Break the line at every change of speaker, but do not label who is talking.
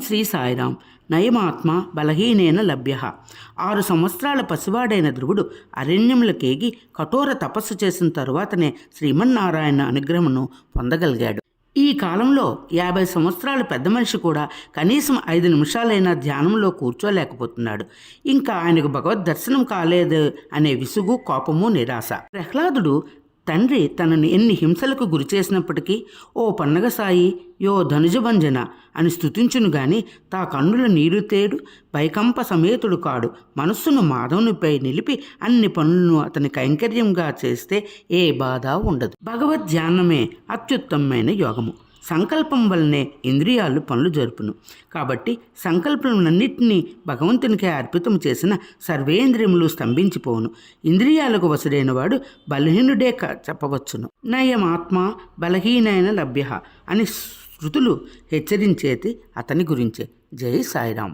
శ్రీ సాయిరాం. నయమాత్మ బలహీనేన లభ్య. 6 సంవత్సరాల పసివాడైన ధ్రువుడు అరణ్యములకేగి కఠోర తపస్సు చేసిన తరువాతనే శ్రీమన్నారాయణ అనుగ్రహమును పొందగలిగాడు. ఈ కాలంలో 50 సంవత్సరాల పెద్ద మనిషి కూడా కనీసం 5 నిమిషాలైనా ధ్యానంలో కూర్చోలేకపోతున్నాడు. ఇంకా ఆయనకు భగవద్ దర్శనం కాలేదు అనే విసుగు, కోపము, నిరాశ. ప్రహ్లాదుడు తండ్రి తనను ఎన్ని హింసలకు గురి చేసినప్పటికీ ఓ పన్నగ సాయి, యో ధనుజభంజన అని స్తుతించును గాని తా కన్నుల నీరు తేడు, భయకంప సమేతుడు కాడు. మనస్సును మాధవునిపై నిలిపి అన్ని పనులను అతని కైంకర్యంగా చేస్తే ఏ బాధ ఉండదు. భగవద్ ధ్యానమే అత్యుత్తమమైన యోగము. సంకల్పం వల్లనే ఇంద్రియాలు పనులు జరుపును. కాబట్టి సంకల్పములన్నింటినీ భగవంతునికే అర్పితం చేసిన సర్వేంద్రియములు స్తంభించిపోవును. ఇంద్రియాలకు వసుడైన వాడు బలహీనుడే చెప్పవచ్చును. నయమాత్మ బలహీనైన లభ్య అని శృతులు హెచ్చరించేది అతని గురించే. జై సాయిరాం.